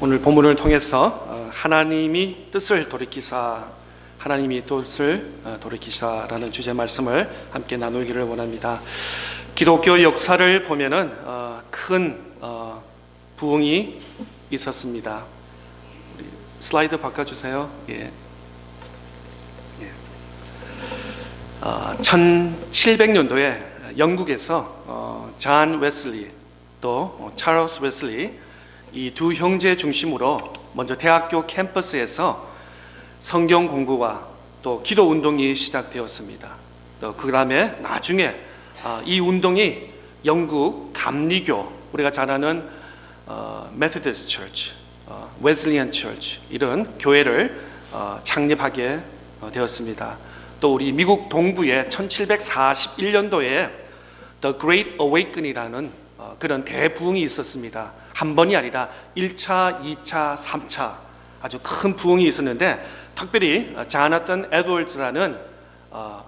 오늘 본문을 통해서 하나님이 뜻을 돌이키사라는 주제 말씀을 함께 나누기를 원합니다. 기독교 역사를 보면은 큰 부흥이 있었습니다. 우리 슬라이드 바꿔주세요. 예. 1700년도에 영국에서 존 웨슬리 또 찰스 웨슬리 이 두 형제 중심으로 먼저 대학교 캠퍼스에서 성경 공부와 또 기도 운동이 시작되었습니다. 또 그 다음에 나중에 이 운동이 영국 감리교, 우리가 잘 아는 메소디스트 처치, 웨슬리안 처치 이런 교회를 창립하게 되었습니다. 또 우리 미국 동부에 1741년도에 The Great Awakening이라는 그런 대부흥이 있었습니다. 한 번이 아니라 1차, 2차, 3차 아주 큰 부흥이 있었는데, 특별히 자나튼 에드워즈라는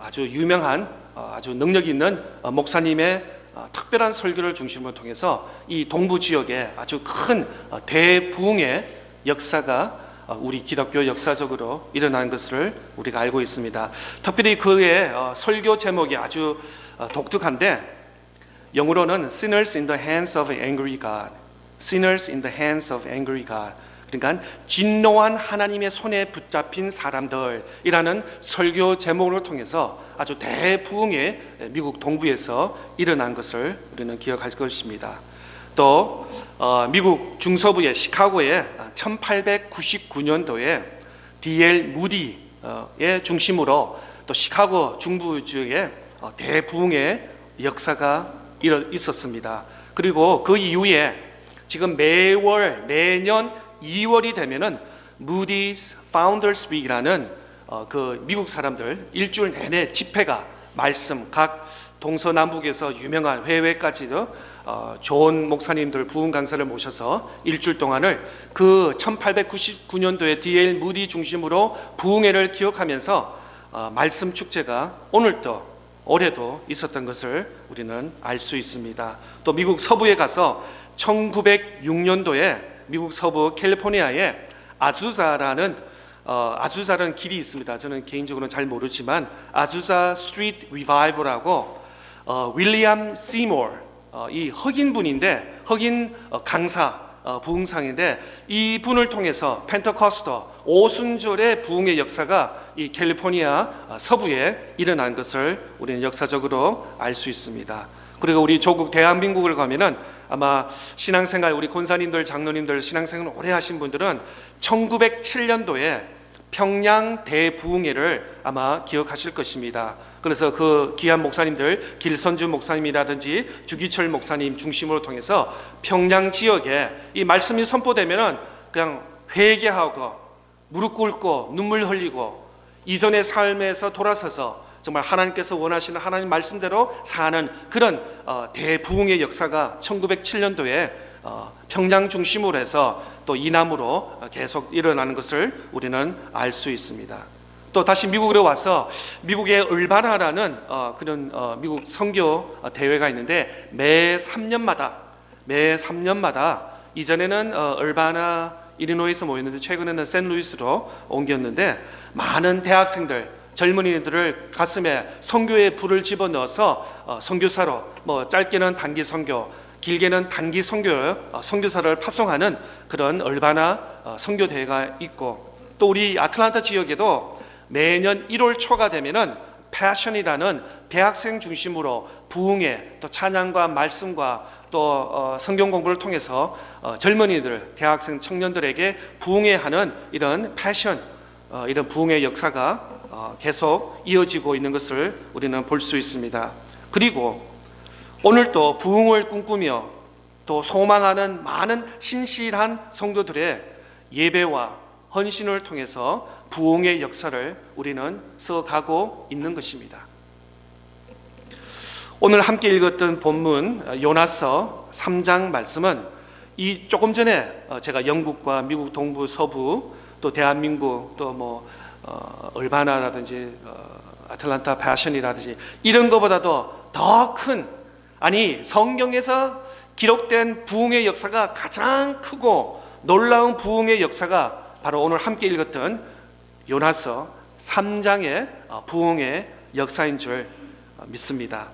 아주 유명한 아주 능력 있는 목사님의 특별한 설교를 중심으로 통해서 이 동부 지역에 아주 큰 대부흥의 역사가 우리 기독교 역사적으로 일어난 것을 우리가 알고 있습니다. 특별히 그의 설교 제목이 아주 독특한데, 영어로는 Sinners in the hands of angry God, Sinners in the hands of angry God. 그러니까 진노한 하나님의 손에 붙잡힌 사람들이라는 설교 제목을 통해서 아주 대부흥의 미국 동부에서 일어난 것을 우리는 기억할 것입니다. 또 미국 중서부의 시카고에 1899년도에 D.L. 무디의 중심으로 또 시카고 중부 지역에 대부흥의 역사가 있었습니다. 그리고 그 이후에 지금 매년 2월이 되면은 무디's Founders Week이라는 그 미국 사람들 일주일 내내 집회가 말씀, 각 동서남북에서 유명한 해외까지도 좋은 목사님들 부흥 강사를 모셔서 일주일 동안을 그 1899년도에 D.L. 무디 중심으로 부흥회를 기억하면서 말씀 축제가 오늘도 올해도 있었던 것을 우리는 알 수 있습니다. 또 미국 서부에 가서 1906년도에 미국 서부 캘리포니아에 아주사라는 길이 있습니다. 저는 개인적으로는 잘 모르지만 아주사 스트리트 리바이벌하고 윌리엄 시모어 이 흑인 분인데 흑인 강사 부흥상인데, 이 분을 통해서 펜테코스터 오순절의 부흥의 역사가 이 캘리포니아 서부에 일어난 것을 우리는 역사적으로 알 수 있습니다. 그리고 우리 조국 대한민국을 가면은 아마 신앙생활, 우리 권사님들, 장로님들 신앙생활 오래 하신 분들은 1907년도에 평양 대부흥회를 아마 기억하실 것입니다. 그래서 그 귀한 목사님들, 길선주 목사님이라든지 주기철 목사님 중심으로 통해서 평양 지역에 이 말씀이 선포되면은 그냥 회개하고 무릎 꿇고 눈물 흘리고 이전의 삶에서 돌아서서 정말 하나님께서 원하시는 하나님 말씀대로 사는 그런 대부흥의 역사가 1907년도에 평양 중심으로 해서 또 이남으로 계속 일어나는 것을 우리는 알 수 있습니다. 또 다시 미국으로 와서 미국의 얼바나라는 그런 미국 선교 대회가 있는데 매 3년마다 이전에는 얼바나 일리노이에서 모였는데 최근에는 샌루이스로 옮겼는데, 많은 대학생들, 젊은이들을 가슴에 선교의 불을 집어넣어서 선교사로 짧게는 단기 선교, 길게는 단기 선교사를 파송하는 그런 얼바나 선교 대회가 있고, 또 우리 아틀란타 지역에도 매년 1월 초가 되면은 패션이라는 대학생 중심으로 부흥회, 또 찬양과 말씀과 또 성경 공부를 통해서 젊은이들, 대학생 청년들에게 부흥회하는 이런 패션, 이런 부흥회 역사가 계속 이어지고 있는 것을 우리는 볼 수 있습니다. 그리고 오늘도 부흥을 꿈꾸며 또 소망하는 많은 신실한 성도들의 예배와 헌신을 통해서 부흥의 역사를 우리는 써가고 있는 것입니다. 오늘 함께 읽었던 본문 요나서 3장 말씀은 이 조금 전에 제가 영국과 미국 동부 서부 또 대한민국 또 얼바나라든지 아틀란타 패션이라든지 이런 것보다도 더 큰, 아니 성경에서 기록된 부흥의 역사가 가장 크고 놀라운 부흥의 역사가 바로 오늘 함께 읽었던 요나서 3장의 부흥의 역사인 줄 믿습니다.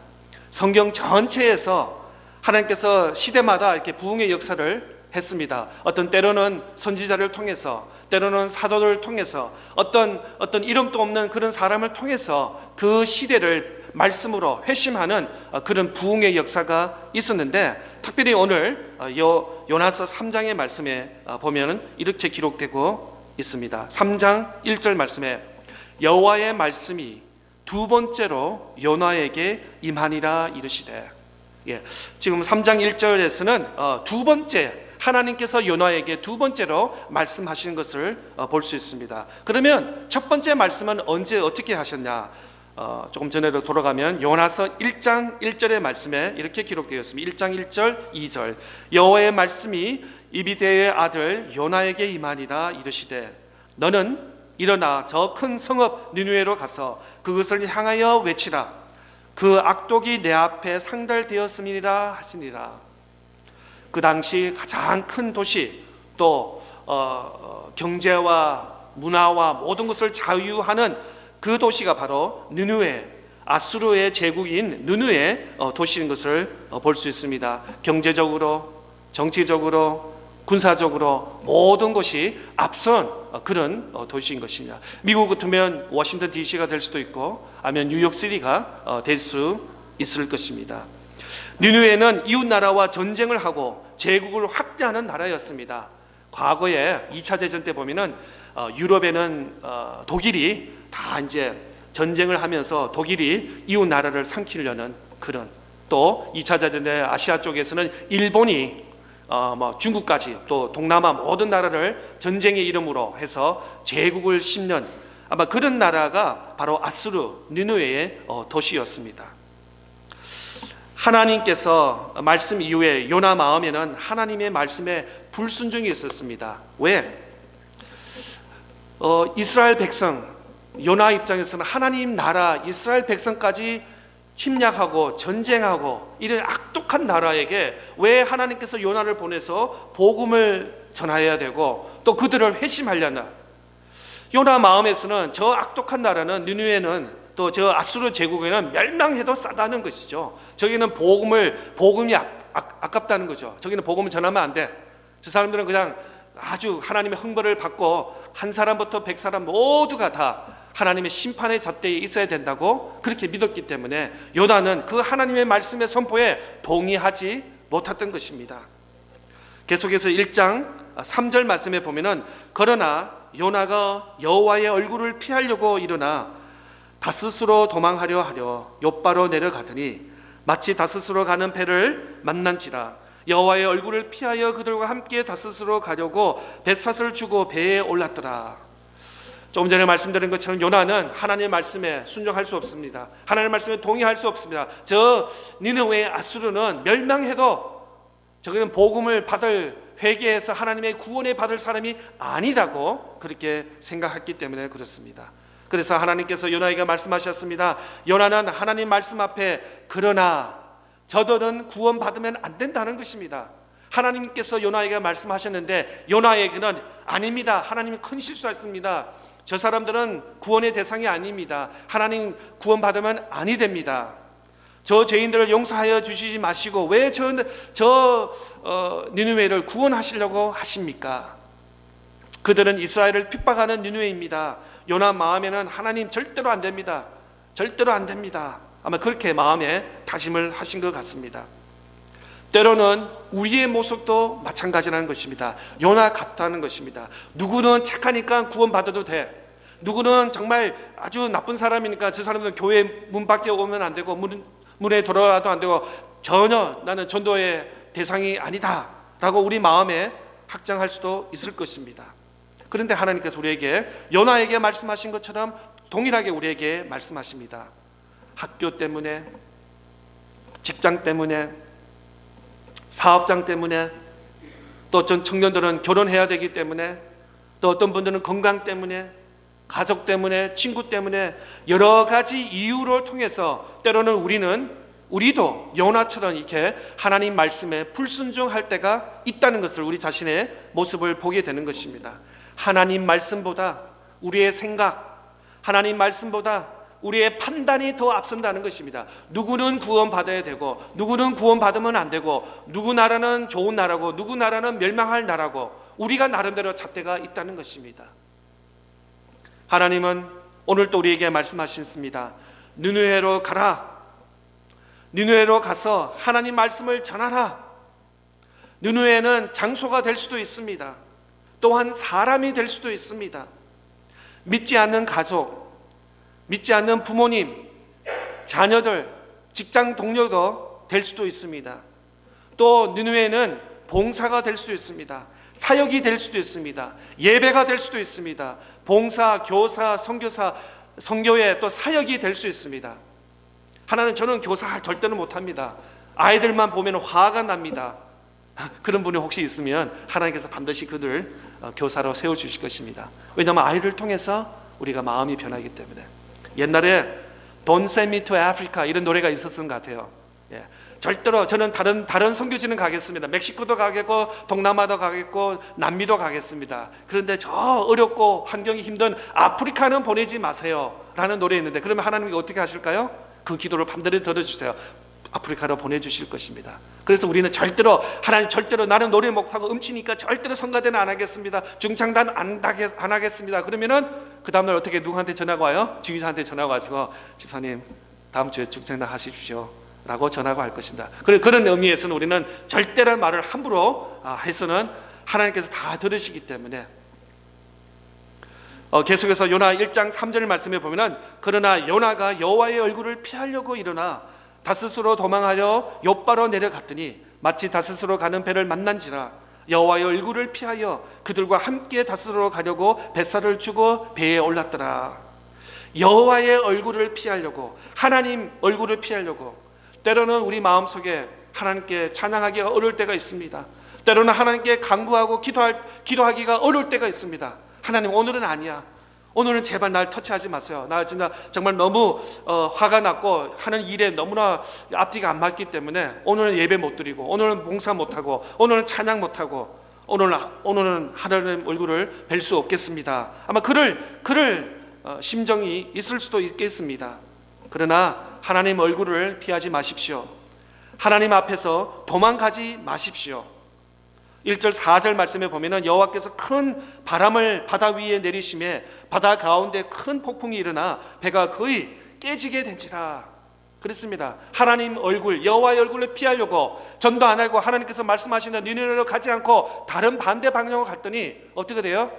성경 전체에서 하나님께서 시대마다 이렇게 부흥의 역사를 했습니다. 어떤 때로는 선지자를 통해서, 때로는 사도를 통해서, 어떤 이름도 없는 그런 사람을 통해서 그 시대를 말씀으로 회심하는 그런 부흥의 역사가 있었는데, 특별히 오늘 요나서 3장의 말씀에 보면 이렇게 기록되고 있습니다. 3장 1절 말씀에 여호와의 말씀이 두 번째로 요나에게 임하니라 이르시되, 지금 3장 1절에서는 두 번째, 하나님께서 요나에게 두 번째로 말씀하시는 것을 볼 수 있습니다. 그러면 첫 번째 말씀은 언제 어떻게 하셨냐? 조금 전에로 돌아가면 요나서 1장 1절의 말씀에 이렇게 기록되어 있습니다. 1장 1절 2절 여호와의 말씀이 이비데의 아들 요나에게 임하니라 이르시되 너는 일어나 저 큰 성읍 니느웨로 가서 그것을 향하여 외치라. 그 악독이 내 앞에 상달되었음이니라 하시니라. 그 당시 가장 큰 도시, 또 경제와 문화와 모든 것을 자유하는 그 도시가 바로 느느웨, 아수르의 제국인 느느웨 도시인 것을 볼 수 있습니다. 경제적으로, 정치적으로, 군사적으로 모든 것이 앞선 그런 도시인 것입니다. 미국 같으면 워싱턴 DC가 될 수도 있고 아니면 뉴욕시티가 될 수 있을 것입니다. 니느웨는 이웃나라와 전쟁을 하고 제국을 확대하는 나라였습니다. 과거에 2차 대전 때 보면은 유럽에는 독일이 다 이제 전쟁을 하면서 독일이 이웃나라를 삼키려는 그런, 또 2차 대전 때 아시아 쪽에서는 일본이 중국까지 또 동남아 모든 나라를 전쟁의 이름으로 해서 제국을 씹는 아마 그런 나라가 바로 아수르 니느웨의 도시였습니다. 하나님께서 말씀 이후에 요나 마음에는 하나님의 말씀에 불순종이 있었습니다. 왜? 이스라엘 백성, 요나 입장에서는 하나님 나라 이스라엘 백성까지 침략하고 전쟁하고 이런 악독한 나라에게 왜 하나님께서 요나를 보내서 복음을 전해야 되고 또 그들을 회심하려나? 요나 마음에서는 저 악독한 나라는 니느웨는 또 저 아수르 제국에는 멸망해도 싸다는 것이죠. 저기는 복음이 아깝다는 거죠. 저기는 복음을 전하면 안 돼. 저 사람들은 그냥 아주 하나님의 형벌을 받고 한 사람부터 100사람 모두가 다 하나님의 심판의 잣대에 있어야 된다고 그렇게 믿었기 때문에 요나는 그 하나님의 말씀의 선포에 동의하지 못했던 것입니다. 계속해서 1장 3절 말씀에 보면은 그러나 요나가 여호와의 얼굴을 피하려고 일어나 다스스로 도망하려 하려 욥바로 내려가더니 마치 다스스로 가는 배를 만난지라. 여호와의 얼굴을 피하여 그들과 함께 다스스로 가려고 뱃삿을 주고 배에 올랐더라. 조금 전에 말씀드린 것처럼 요나는 하나님의 말씀에 순종할 수 없습니다. 하나님의 말씀에 동의할 수 없습니다. 저 니느웨의 아수르는 멸망해도 저기는 복음을 받을, 회개해서 하나님의 구원을 받을 사람이 아니라고 그렇게 생각했기 때문에 그렇습니다. 그래서 하나님께서 요나에게 말씀하셨습니다. 요나는 하나님 말씀 앞에 그러나 저들은 구원받으면 안 된다는 것입니다. 하나님께서 요나에게 말씀하셨는데 요나에게는 아닙니다. 하나님이 큰 실수했습니다. 저 사람들은 구원의 대상이 아닙니다. 하나님 구원받으면 아니 됩니다. 저 죄인들을 용서하여 주시지 마시고 왜 니느웨를 구원하시려고 하십니까? 그들은 이스라엘을 핍박하는 니느웨입니다. 요나 마음에는 하나님 절대로 안 됩니다. 절대로 안 됩니다. 아마 그렇게 마음에 다짐을 하신 것 같습니다. 때로는 우리의 모습도 마찬가지라는 것입니다. 요나 같다는 것입니다. 누구는 착하니까 구원받아도 돼. 누구는 정말 아주 나쁜 사람이니까 저 사람은 교회 문 밖에 오면 안 되고 문에 들어와도 안 되고 전혀 나는 전도의 대상이 아니다 라고 우리 마음에 확장할 수도 있을 것입니다. 그런데 하나님께서 우리에게 요나에게 말씀하신 것처럼 동일하게 우리에게 말씀하십니다. 학교 때문에, 직장 때문에, 사업장 때문에, 또 어떤 청년들은 결혼해야 되기 때문에, 또 어떤 분들은 건강 때문에, 가족 때문에, 친구 때문에 여러 가지 이유를 통해서 때로는 우리는 우리도 요나처럼 이렇게 하나님 말씀에 불순종할 때가 있다는 것을 우리 자신의 모습을 보게 되는 것입니다. 하나님 말씀보다 우리의 생각, 하나님 말씀보다 우리의 판단이 더 앞선다는 것입니다. 누구는 구원받아야 되고 누구는 구원받으면 안 되고 누구 나라는 좋은 나라고 누구 나라는 멸망할 나라고 우리가 나름대로 잣대가 있다는 것입니다. 하나님은 오늘 또 우리에게 말씀하셨습니다. 느느웨로 가라. 느느웨로 가서 하나님 말씀을 전하라. 느느웨는 장소가 될 수도 있습니다. 또한 사람이 될 수도 있습니다. 믿지 않는 가족, 믿지 않는 부모님, 자녀들, 직장 동료도 될 수도 있습니다. 또 느느웨는 봉사가 될 수도 있습니다. 사역이 될 수도 있습니다. 예배가 될 수도 있습니다. 봉사, 교사, 선교사, 선교회 또 사역이 될 수 있습니다. 하나는 저는 교사 절대로 못합니다. 아이들만 보면 화가 납니다. 그런 분이 혹시 있으면 하나님께서 반드시 그들 교사로 세워주실 것입니다. 왜냐하면 아이를 통해서 우리가 마음이 변하기 때문에. 옛날에 Don't send me to Africa 이런 노래가 있었던 것 같아요. 예. 절대로 저는 다른 선교지는 가겠습니다. 멕시코도 가겠고 동남아도 가겠고 남미도 가겠습니다. 그런데 저 어렵고 환경이 힘든 아프리카는 보내지 마세요 라는 노래 있는데, 그러면 하나님이 어떻게 하실까요? 그 기도를 반드시 들어주세요. 아프리카로 보내주실 것입니다. 그래서 우리는 절대로 하나님 절대로 나는 노래 못하고 음치니까 절대로 성가대는 안 하겠습니다. 중창단 안 하겠습니다. 그러면은 그 다음날 어떻게 누구한테 전화가 와요? 지휘사한테 전화가 와서 집사님 다음 주에 중창단 하십시오 라고 전화가 할 것입니다. 그런 의미에서는 우리는 절대란 말을 함부로 해서는 하나님께서 다 들으시기 때문에. 계속해서 요나 1장 3절 말씀에 보면은 그러나 요나가 여호와의 얼굴을 피하려고 일어나 다스스로 도망하여 욥바로 내려갔더니 마치 다스스로 가는 배를 만난지라 여호와의 얼굴을 피하여 그들과 함께 다스스로 가려고 뱃살을 주고 배에 올랐더라. 여호와의 얼굴을 피하려고, 하나님 얼굴을 피하려고. 때로는 우리 마음속에 하나님께 찬양하기가 어려울 때가 있습니다. 때로는 하나님께 간구하고 기도하기가 어려울 때가 있습니다. 하나님 오늘은 아니야. 오늘은 제발 날 터치하지 마세요. 나 진짜 정말 너무 화가 났고 하는 일에 너무나 앞뒤가 안 맞기 때문에 오늘은 예배 못 드리고 오늘은 봉사 못하고 오늘은 찬양 못하고 오늘은 하나님 얼굴을 뵐 수 없겠습니다. 아마 그럴 심정이 있을 수도 있겠습니다. 그러나 하나님 얼굴을 피하지 마십시오. 하나님 앞에서 도망가지 마십시오. 1절 4절 말씀에 보면은 여호와께서 큰 바람을 바다 위에 내리심에 바다 가운데 큰 폭풍이 일어나 배가 거의 깨지게 된지라. 그렇습니다. 하나님 얼굴, 여호와의 얼굴을 피하려고 전도 안 하고 하나님께서 말씀하시는 니느웨로 가지 않고 다른 반대 방향으로 갔더니 어떻게 돼요?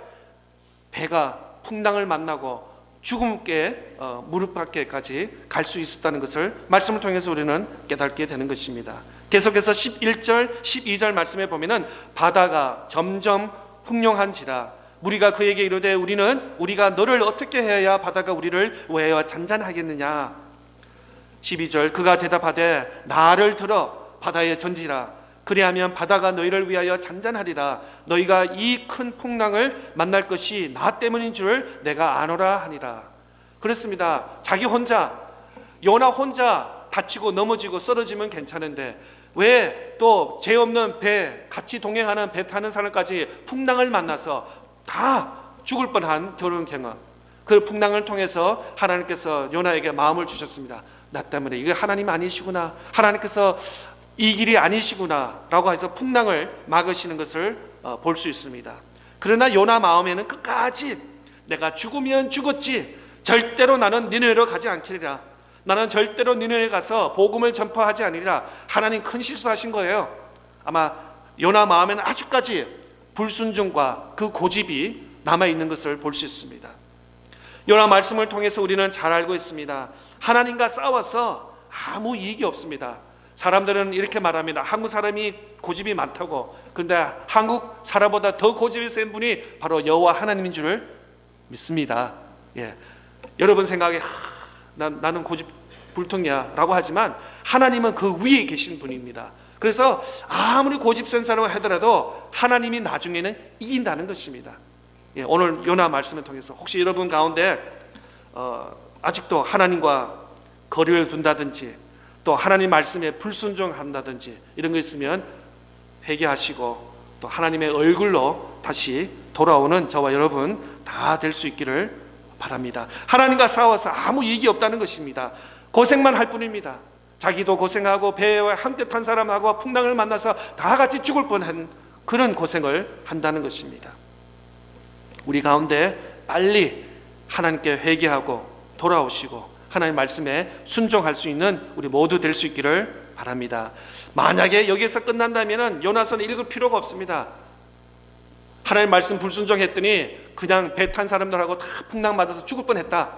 배가 풍랑을 만나고 죽음께 무릎밖에까지 갈 수 있었다는 것을 말씀을 통해서 우리는 깨닫게 되는 것입니다. 계속해서 11절 12절 말씀에 보면은 바다가 점점 흉룡한지라 무리가 그에게 이르되 우리가 너를 어떻게 해야 바다가 우리를 위하여 잔잔하겠느냐. 12절 그가 대답하되 나를 들어 바다에 던지라. 그리하면 바다가 너희를 위하여 잔잔하리라. 너희가 이 큰 풍랑을 만날 것이 나 때문인 줄 내가 아노라 하니라. 그렇습니다. 자기 혼자, 요나 혼자 다치고 넘어지고 쓰러지면 괜찮은데 왜 또 죄 없는 배, 같이 동행하는 배 타는 사람까지 풍랑을 만나서 다 죽을 뻔한 결혼 경험, 그 풍랑을 통해서 하나님께서 요나에게 마음을 주셨습니다. 나 때문에 이게 하나님 아니시구나, 하나님께서 이 길이 아니시구나 라고 해서 풍랑을 막으시는 것을 볼 수 있습니다. 그러나 요나 마음에는 끝까지 내가 죽으면 죽었지 절대로 나는 니느웨로 가지 않겠리라. 나는 절대로 니느웨에 가서 복음을 전파하지 않으리라. 하나님 큰 실수하신 거예요. 아마 요나 마음에는 아직까지 불순종과 그 고집이 남아있는 것을 볼 수 있습니다. 요나 말씀을 통해서 우리는 잘 알고 있습니다. 하나님과 싸워서 아무 이익이 없습니다. 사람들은 이렇게 말합니다. 한국 사람이 고집이 많다고. 그런데 한국 사람보다 더 고집이 센 분이 바로 여호와 하나님인 줄 믿습니다. 예. 여러분 생각에 나는 고집 불통이야 라고 하지만 하나님은 그 위에 계신 분입니다. 그래서 아무리 고집 센 사람을 하더라도 하나님이 나중에는 이긴다는 것입니다. 예, 오늘 요나 말씀을 통해서 혹시 여러분 가운데 아직도 하나님과 거리를 둔다든지 또 하나님 말씀에 불순종한다든지 이런 거 있으면 회개하시고 또 하나님의 얼굴로 다시 돌아오는 저와 여러분 다 될 수 있기를 바랍니다. 하나님과 싸워서 아무 이익이 없다는 것입니다. 고생만 할 뿐입니다. 자기도 고생하고 배에 함께 탄 사람하고 풍랑을 만나서 다 같이 죽을 뻔한 그런 고생을 한다는 것입니다. 우리 가운데 빨리 하나님께 회개하고 돌아오시고 하나님 말씀에 순종할 수 있는 우리 모두 될 수 있기를 바랍니다. 만약에 여기에서 끝난다면 요나서는 읽을 필요가 없습니다. 하나님 말씀 불순종했더니 그냥 배 탄 사람들하고 다 풍랑 맞아서 죽을 뻔했다.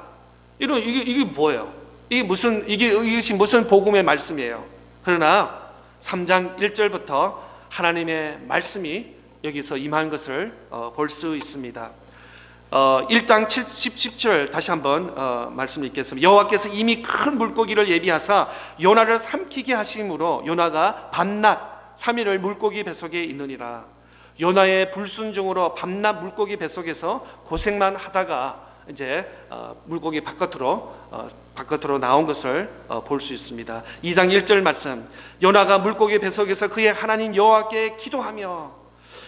이게 뭐예요? 이것이 무슨 복음의 말씀이에요? 그러나 3장 1절부터 하나님의 말씀이 여기서 임한 것을 볼 수 있습니다. 1장 17절 다시 한번 말씀을 읽겠습니다. 여호와께서 이미 큰 물고기를 예비하사 요나를 삼키게 하심으로 요나가 밤낮 3일을 물고기 뱃속에 있느니라. 요나의 불순종으로 밤낮 물고기 뱃속에서 고생만 하다가 이제 물고기 바깥으로 나온 것을 볼 수 있습니다. 2장 1절 말씀, 요나가 물고기 뱃속에서 그의 하나님 여호와께 기도하며,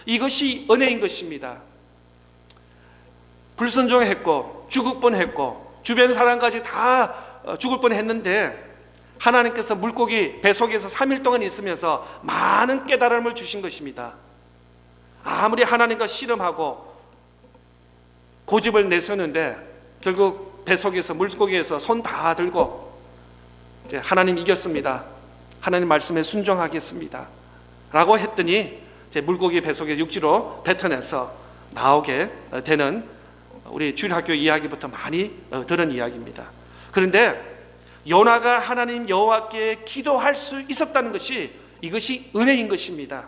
이것이 은혜인 것입니다. 불순종했고 죽을 뻔했고 주변 사람까지 다 죽을 뻔했는데 하나님께서 물고기 뱃속에서 3일 동안 있으면서 많은 깨달음을 주신 것입니다. 아무리 하나님과 씨름하고 고집을 내세우는데 결국 뱃속에서 물고기에서 손 다 들고 이제 하나님 이겼습니다. 하나님 말씀에 순종하겠습니다 라고 했더니 이제 물고기 뱃속에 육지로 뱉어내서 나오게 되는 우리 주일학교 이야기부터 많이 들은 이야기입니다. 그런데 요나가 하나님 여호와께 기도할 수 있었다는 것이 이것이 은혜인 것입니다.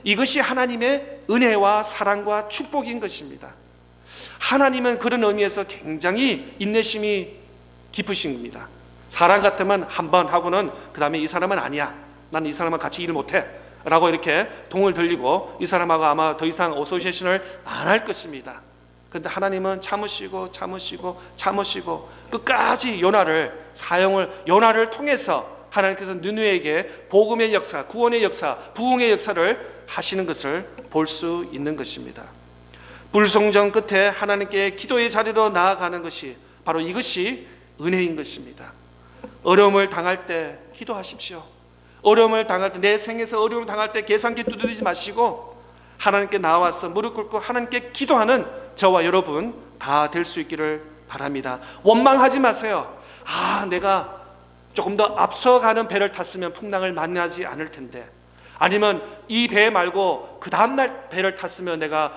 이것이 하나님의 은혜와 사랑과 축복인 것입니다. 하나님은 그런 의미에서 굉장히 인내심이 깊으신 겁니다. 사람 같으면 한 번 하고는 그 다음에 이 사람은 아니야, 난 이 사람과 같이 일 못해 라고 이렇게 동을 들리고 이 사람하고 아마 더 이상 어소시에이션을 안 할 것입니다. 그런데 하나님은 참으시고 끝까지 요나를 통해서 하나님께서 느느에게 복음의 역사, 구원의 역사, 부흥의 역사를 하시는 것을 볼 수 있는 것입니다. 불순종 끝에 하나님께 기도의 자리로 나아가는 것이 바로 이것이 은혜인 것입니다. 어려움을 당할 때 기도하십시오. 어려움을 당할 때, 내 생에서 어려움을 당할 때 계산기 두드리지 마시고 하나님께 나와서 무릎 꿇고 하나님께 기도하는 저와 여러분 다 될 수 있기를 바랍니다. 원망하지 마세요. 내가 조금 더 앞서가는 배를 탔으면 풍랑을 만나지 않을 텐데, 아니면 이 배 말고 그 다음날 배를 탔으면 내가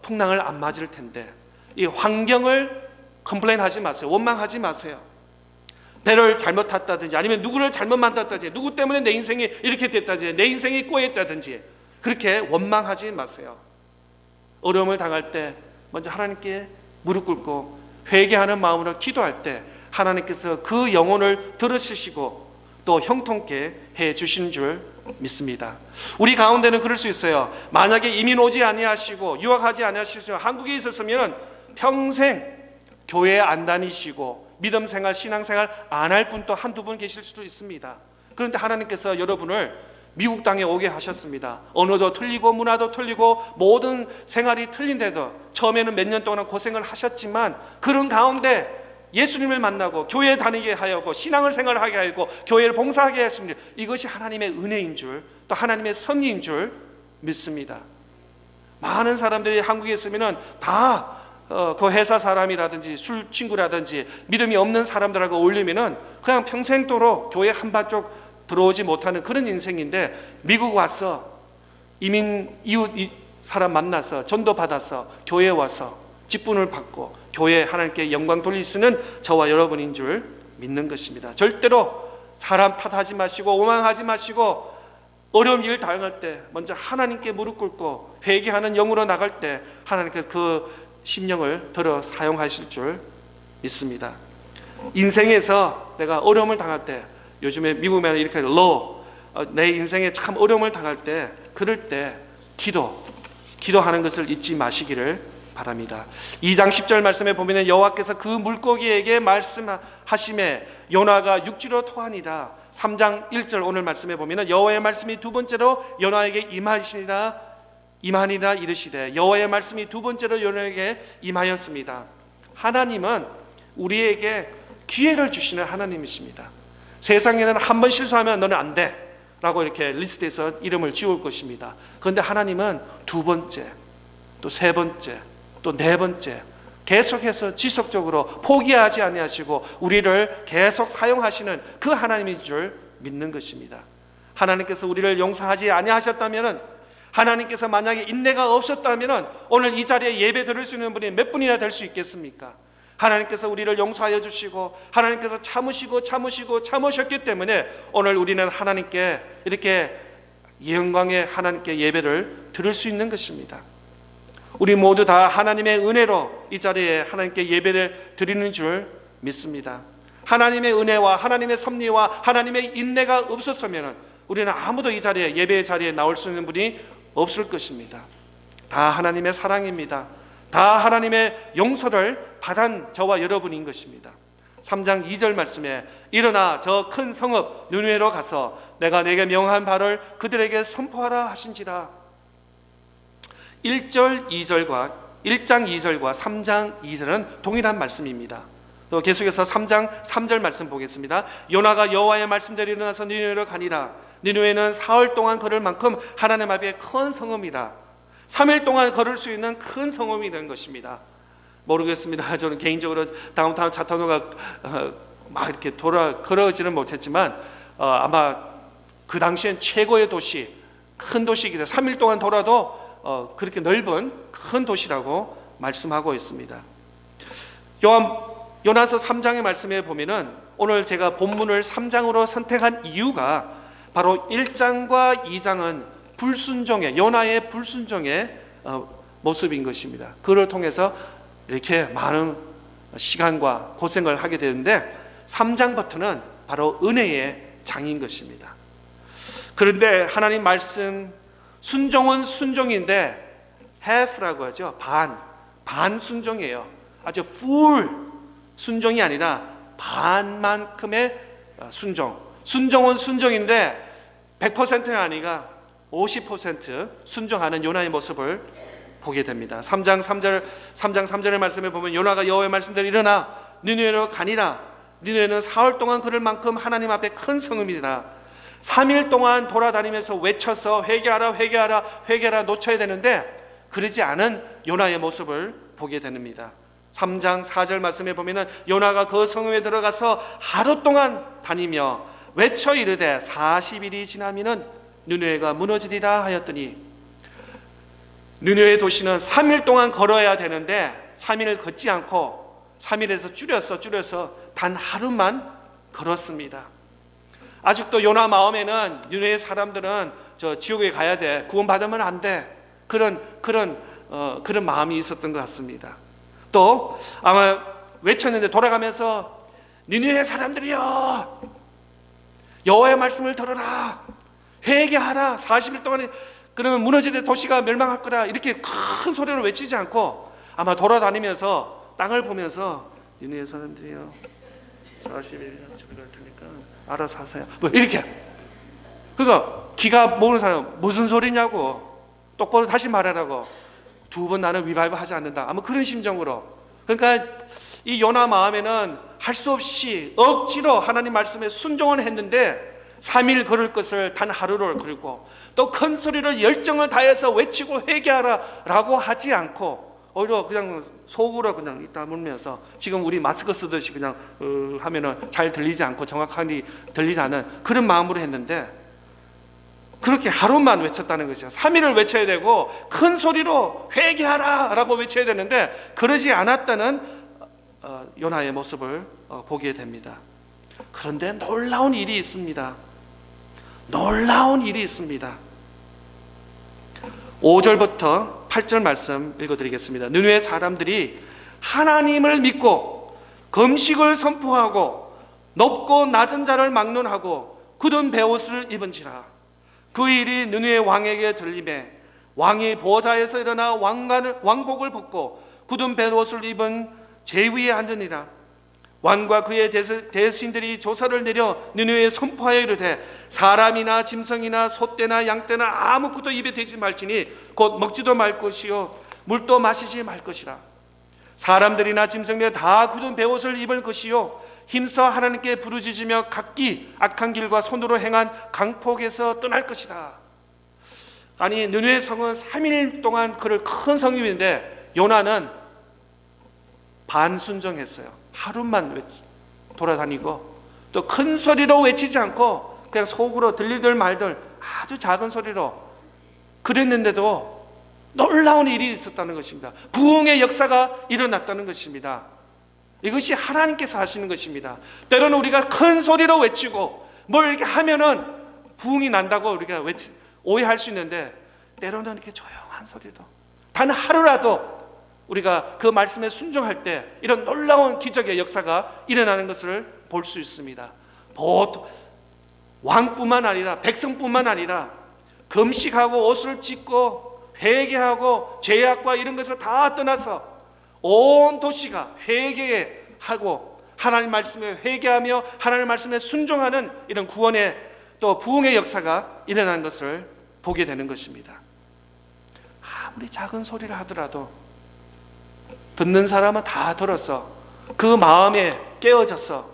풍랑을 안 맞을 텐데, 이 환경을 컴플레인하지 마세요. 원망하지 마세요. 배를 잘못 탔다든지 아니면 누구를 잘못 만났다든지 누구 때문에 내 인생이 이렇게 됐다든지 내 인생이 꼬였다든지 그렇게 원망하지 마세요. 어려움을 당할 때 먼저 하나님께 무릎 꿇고 회개하는 마음으로 기도할 때 하나님께서 그 영혼을 들으시고 또 형통케 해 주시는 줄 믿습니다. 우리 가운데는 그럴 수 있어요. 만약에 이민 오지 아니하시고 유학하지 아니하시고 한국에 있었으면 평생 교회에 안 다니시고 믿음 생활, 신앙 생활 안 할 분도 한두 분 계실 수도 있습니다. 그런데 하나님께서 여러분을 미국 땅에 오게 하셨습니다. 언어도 틀리고 문화도 틀리고 모든 생활이 틀린데도 처음에는 몇 년 동안 고생을 하셨지만 그런 가운데 예수님을 만나고 교회에 다니게 하였고 신앙을 생활하게 하였고 교회를 봉사하게 하였습니다. 이것이 하나님의 은혜인 줄, 또 하나님의 섭리인 줄 믿습니다. 많은 사람들이 한국에 있으면 다 그 회사 사람이라든지 술 친구라든지 믿음이 없는 사람들하고 어울리면 그냥 평생도록 교회 한바쪽 들어오지 못하는 그런 인생인데, 미국 와서 이민 이웃 사람 만나서 전도 받아서 교회에 와서 직분을 받고 교회에 하나님께 영광 돌릴 수 있는 저와 여러분인 줄 믿는 것입니다. 절대로 사람 탓하지 마시고 오만하지 마시고 어려운 일을 당할 때 먼저 하나님께 무릎 꿇고 회개하는 영으로 나갈 때 하나님께서 그 심령을 들어 사용하실 줄 믿습니다. 인생에서 내가 어려움을 당할 때, 요즘에 미국에는 이렇게 내 인생에 참 어려움을 당할 때, 그럴 때 기도하는 것을 잊지 마시기를 바랍니다. 2장 10절 말씀에 보면 여호와께서 그 물고기에게 말씀하시매 요나가 육지로 토하니라. 3장 1절 오늘 말씀에 보면은 여호와의 말씀이 두 번째로 요나에게 임하니라 이르시되, 여호와의 말씀이 두 번째로 요나에게 임하였습니다. 하나님은 우리에게 기회를 주시는 하나님이십니다. 세상에는 한 번 실수하면 너는 안 돼 라고 이렇게 리스트에서 이름을 지울 것입니다. 그런데 하나님은 두 번째, 또 세 번째, 또 네 번째 계속해서 지속적으로 포기하지 아니하시고 우리를 계속 사용하시는 그 하나님인 줄 믿는 것입니다. 하나님께서 우리를 용서하지 아니하셨다면, 하나님께서 만약에 인내가 없었다면 오늘 이 자리에 예배 드릴 수 있는 분이 몇 분이나 될 수 있겠습니까? 하나님께서 우리를 용서하여 주시고 하나님께서 참으셨기 때문에 오늘 우리는 하나님께 이렇게 영광의 하나님께 예배를 드릴 수 있는 것입니다. 우리 모두 다 하나님의 은혜로 이 자리에 하나님께 예배를 드리는 줄 믿습니다. 하나님의 은혜와 하나님의 섭리와 하나님의 인내가 없었으면 우리는 아무도 이 자리에, 예배의 자리에 나올 수 있는 분이 없을 것입니다. 다 하나님의 사랑입니다. 다 하나님의 용서를 받은 저와 여러분인 것입니다. 3장 2절 말씀에 일어나 저 큰 성읍 느느웨로 가서 내가 내게 명한 바를 그들에게 선포하라 하신지라. 1장 2절과 3장 2절은 동일한 말씀입니다. 또 계속해서 3장 3절 말씀 보겠습니다. 요나가 여호와의 말씀대로 일어나서 느느웨로 가니라. 느느웨는 사흘 동안 걸을 만큼 하나님 앞에 큰 성읍이라. 3일 동안 걸을 수 있는 큰 성읍이라는 것입니다. 모르겠습니다. 저는 개인적으로 다운타운 차타노가 막 이렇게 걸어지는 못했지만 아마 그 당시엔 최고의 도시, 큰 도시이기 때문에 3일 동안 돌아도 그렇게 넓은 큰 도시라고 말씀하고 있습니다. 요나서 3장의 말씀에 보면은 오늘 제가 본문을 3장으로 선택한 이유가 바로 1장과 2장은 불순종의, 요나의 불순종의 모습인 것입니다. 그를 통해서 이렇게 많은 시간과 고생을 하게 되는데 3장부터는 바로 은혜의 장인 것입니다. 그런데 하나님 말씀, 순종은 순종인데 half라고 하죠. 반 순종이에요. 아주 full 순종이 아니라 반만큼의 순종. 순종은 순종인데 100%가 아니라 50% 순종하는 요나의 모습을 보게 됩니다. 3장 3절의 말씀에 보면 요나가 여호와의 말씀대로 일어나 느느웨로 가니라. 느느웨는 사흘 동안 걸을 만큼 하나님 앞에 큰 성읍이라. 3일 동안 돌아다니면서 외쳐서 회개하라 놓쳐야 되는데 그러지 않은 요나의 모습을 보게 됩니다. 3장 4절 말씀에 보면 요나가 그 성읍에 들어가서 하루 동안 다니며 외쳐 이르되 40일이 지나면은 느느웨가 무너지리라 하였더니, 느느웨 도시는 3일 동안 걸어야 되는데 3일을 걷지 않고 3일에서 줄여서 단 하루만 걸었습니다. 아직도 요나 마음에는 느느웨 사람들은 저 지옥에 가야 돼, 구원받으면 안 돼, 그런 마음이 있었던 것 같습니다. 또 아마 외쳤는데 돌아가면서 느느웨 사람들이여 여호와의 말씀을 들어라, 회개하라, 40일 동안에 그러면 무너지는 도시가 멸망할 거라, 이렇게 큰 소리로 외치지 않고 아마 돌아다니면서 땅을 보면서 니네 사람들이요 40일 저기 갈 테니까 알아서 하세요, 뭐 이렇게. 그거 기가 모르는 사람 무슨 소리냐고, 똑바로 다시 말하라고, 두 번 나는 리바이벌 하지 않는다, 아마 그런 심정으로. 그러니까 이 요나 마음에는 할 수 없이 억지로 하나님 말씀에 순종을 했는데 3일 걸을 것을 단 하루를 걸고 또 큰 소리로 열정을 다해서 외치고 회개하라 라고 하지 않고 오히려 그냥 속으로 그냥 입 다물면서 지금 우리 마스크 쓰듯이 그냥 하면은 잘 들리지 않고 정확하게 들리지 않은 그런 마음으로 했는데 그렇게 하루만 외쳤다는 것이죠. 3일을 외쳐야 되고 큰 소리로 회개하라 라고 외쳐야 되는데 그러지 않았다는 요나의 모습을 보게 됩니다. 그런데 놀라운 일이 있습니다. 5절부터 8절 말씀 읽어드리겠습니다. 느느웨 사람들이 하나님을 믿고 금식을 선포하고 높고 낮은 자를 막론하고 굳은 베옷을 입은지라. 그 일이 느느웨 왕에게 들리매 왕이 보좌에서 일어나 왕복을 벗고 굳은 베옷을 입은 제 위에 앉으니라. 왕과 그의 대신들이 조사를 내려 느느웨에 선포하여 이르되 사람이나 짐승이나 소떼나 양떼나 아무것도 입에 대지 말지니 곧 먹지도 말 것이요 물도 마시지 말 것이라. 사람들이나 짐승들 다 굳은 베옷을 입을 것이요 힘써 하나님께 부르짖으며 각기 악한 길과 손으로 행한 강폭에서 떠날 것이다. 아니, 느느웨 성은 3일 동안 그를 큰 성읍인데 요나는 반순종했어요. 하루만 돌아다니고 또 큰 소리로 외치지 않고 그냥 속으로 들리들 말들 아주 작은 소리로 그랬는데도 놀라운 일이 있었다는 것입니다. 부흥의 역사가 일어났다는 것입니다. 이것이 하나님께서 하시는 것입니다. 때로는 우리가 큰 소리로 외치고 뭘 이렇게 하면은 부흥이 난다고 우리가 오해할 수 있는데, 때로는 이렇게 조용한 소리로 단 하루라도 우리가 그 말씀에 순종할 때 이런 놀라운 기적의 역사가 일어나는 것을 볼 수 있습니다. 보통 왕뿐만 아니라 백성뿐만 아니라 금식하고 옷을 찢고 회개하고 죄악과 이런 것을 다 떠나서 온 도시가 회개하고 하나님 말씀에 회개하며 하나님 말씀에 순종하는 이런 구원의 또 부흥의 역사가 일어나는 것을 보게 되는 것입니다. 아무리 작은 소리를 하더라도 듣는 사람은 다 들어서 그 마음에 깨어져서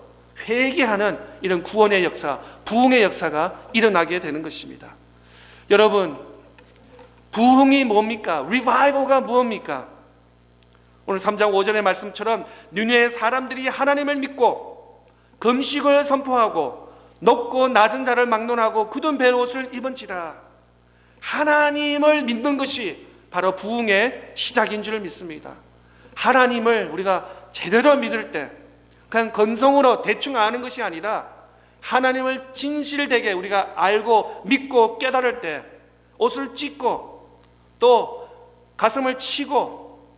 회개하는 이런 구원의 역사, 부흥의 역사가 일어나게 되는 것입니다. 여러분, 부흥이 뭡니까? 리바이벌가 무엇입니까? 오늘 3장 5절의 말씀처럼 느느웨 사람들이 하나님을 믿고 금식을 선포하고 높고 낮은 자를 막론하고 굳은 베옷을 입은지라. 하나님을 믿는 것이 바로 부흥의 시작인 줄 믿습니다. 하나님을 우리가 제대로 믿을 때 그냥 건성으로 대충 아는 것이 아니라 하나님을 진실되게 우리가 알고 믿고 깨달을 때 옷을 찢고 또 가슴을 치고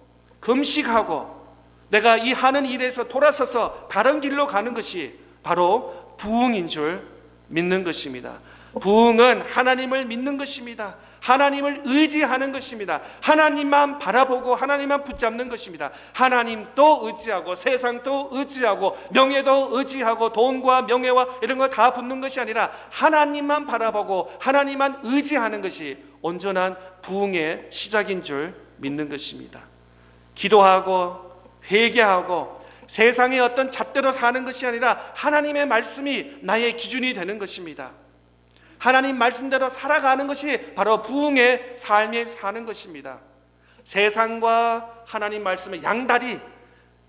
금식하고 내가 이 하는 일에서 돌아서서 다른 길로 가는 것이 바로 부흥인 줄 믿는 것입니다. 부흥은 하나님을 믿는 것입니다. 하나님을 의지하는 것입니다. 하나님만 바라보고 하나님만 붙잡는 것입니다. 하나님도 의지하고 세상도 의지하고 명예도 의지하고 돈과 명예와 이런 거 다 붙는 것이 아니라 하나님만 바라보고 하나님만 의지하는 것이 온전한 부흥의 시작인 줄 믿는 것입니다. 기도하고 회개하고 세상의 어떤 잣대로 사는 것이 아니라 하나님의 말씀이 나의 기준이 되는 것입니다. 하나님 말씀대로 살아가는 것이 바로 부흥의 삶에 사는 것입니다. 세상과 하나님 말씀의 양다리,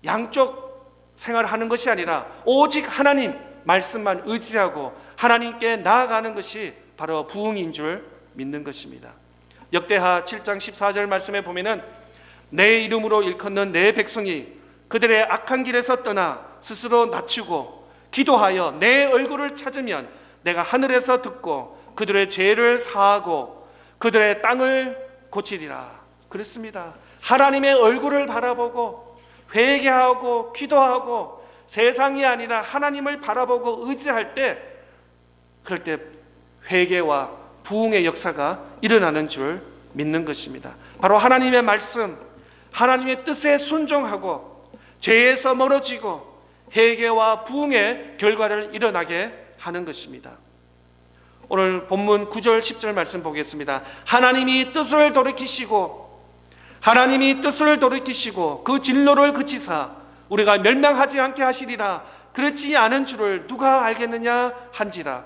양쪽 생활하는 것이 아니라 오직 하나님 말씀만 의지하고 하나님께 나아가는 것이 바로 부흥인 줄 믿는 것입니다. 역대하 7장 14절 말씀에 보면은 내 이름으로 일컫는 내 백성이 그들의 악한 길에서 떠나 스스로 낮추고 기도하여 내 얼굴을 찾으면 내가 하늘에서 듣고 그들의 죄를 사하고 그들의 땅을 고치리라. 그렇습니다. 하나님의 얼굴을 바라보고 회개하고 기도하고 세상이 아니라 하나님을 바라보고 의지할 때, 그럴 때 회개와 부흥의 역사가 일어나는 줄 믿는 것입니다. 바로 하나님의 말씀, 하나님의 뜻에 순종하고 죄에서 멀어지고 회개와 부흥의 결과를 일어나게 하는 것입니다. 오늘 본문 9절 10절 말씀 보겠습니다. 하나님이 뜻을 돌이키시고 그 진노를 그치사 우리가 멸망하지 않게 하시리라. 그렇지 않은 줄을 누가 알겠느냐 한지라.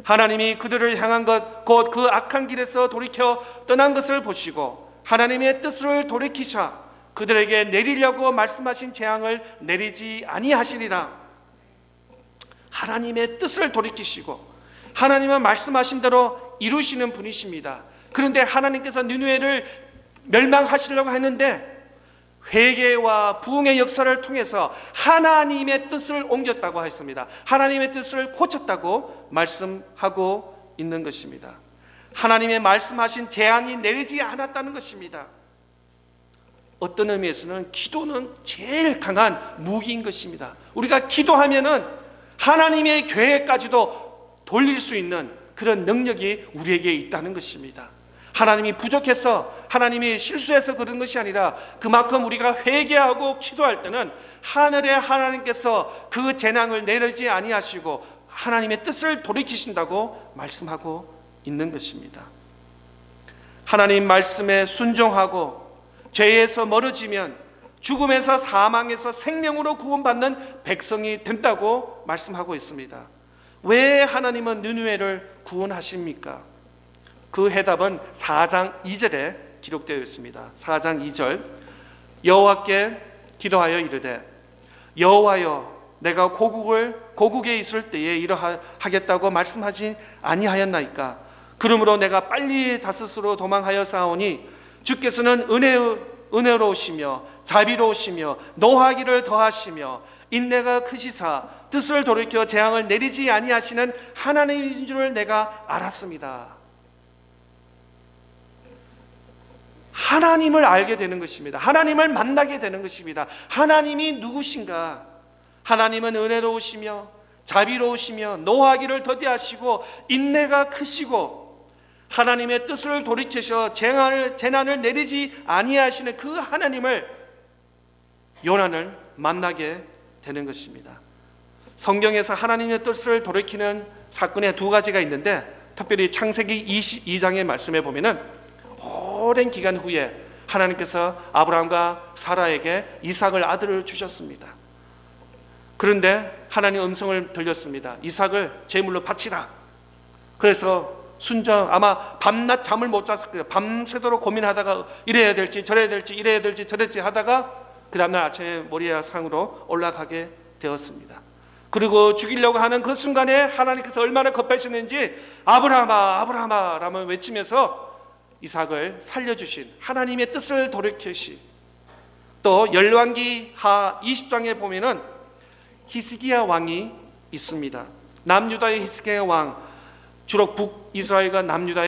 하나님이 그들을 향한 것 곧 그 악한 길에서 돌이켜 떠난 것을 보시고 하나님의 뜻을 돌이키사 그들에게 내리려고 말씀하신 재앙을 내리지 아니하시리라. 하나님의 뜻을 돌이키시고 하나님은 말씀하신 대로 이루시는 분이십니다. 그런데 하나님께서 느느웨를 멸망하시려고 했는데 회개와 부흥의 역사를 통해서 하나님의 뜻을 옮겼다고 했습니다. 하나님의 뜻을 고쳤다고 말씀하고 있는 것입니다. 하나님의 말씀하신 재앙이 내리지 않았다는 것입니다. 어떤 의미에서는 기도는 제일 강한 무기인 것입니다. 우리가 기도하면은 하나님의 계획까지도 돌릴 수 있는 그런 능력이 우리에게 있다는 것입니다. 하나님이 부족해서, 하나님이 실수해서 그런 것이 아니라 그만큼 우리가 회개하고 기도할 때는 하늘의 하나님께서 그 재앙을 내리지 아니하시고 하나님의 뜻을 돌이키신다고 말씀하고 있는 것입니다. 하나님 말씀에 순종하고 죄에서 멀어지면 죽음에서 사망에서 생명으로 구원받는 백성이 된다고 말씀하고 있습니다. 왜 하나님은 느느웨를 구원하십니까? 그 해답은 4장 2절에 기록되어 있습니다. 4장 2절, 여호와께 기도하여 이르되 여호와여 내가 고국에 있을 때에 이러하겠다고 말씀하지 아니하였나이까? 그러므로 내가 빨리 다스스로 도망하여 싸우니 주께서는 은혜로우시며 자비로우시며 노하기를 더하시며 인내가 크시사 뜻을 돌이켜 재앙을 내리지 아니하시는 하나님이신 줄을 내가 알았습니다. 하나님을 알게 되는 것입니다. 하나님을 만나게 되는 것입니다. 하나님이 누구신가? 하나님은 은혜로우시며 자비로우시며 노하기를 더디하시고 인내가 크시고 하나님의 뜻을 돌이키셔 재난을 내리지 아니하시는 그 하나님을 요나는 만나게 되는 것입니다. 성경에서 하나님의 뜻을 돌이키는 사건의 두 가지가 있는데, 특별히 창세기 22장의 말씀에 보면은 오랜 기간 후에 하나님께서 아브라함과 사라에게 이삭을 아들을 주셨습니다. 그런데 하나님 음성을 들렸습니다. 이삭을 제물로 바치라. 그래서 아마 밤낮 잠을 못 잤을 거예요. 밤새도록 고민하다가 이래야 될지 저래야 될지 이래야 될지 저랬지 하다가 그 다음날 아침에 모리아 산으로 올라가게 되었습니다. 그리고 죽이려고 하는 그 순간에 하나님께서 얼마나 급하셨는지 아브라함아 아브라함아 라며 외치면서 이삭을 살려주신 하나님의 뜻을 돌이키신, 또 열왕기하 20장에 보면은 히스기야 왕이 있습니다. 남유다의 히스기야 왕, 주로 북이스라엘과 남유다의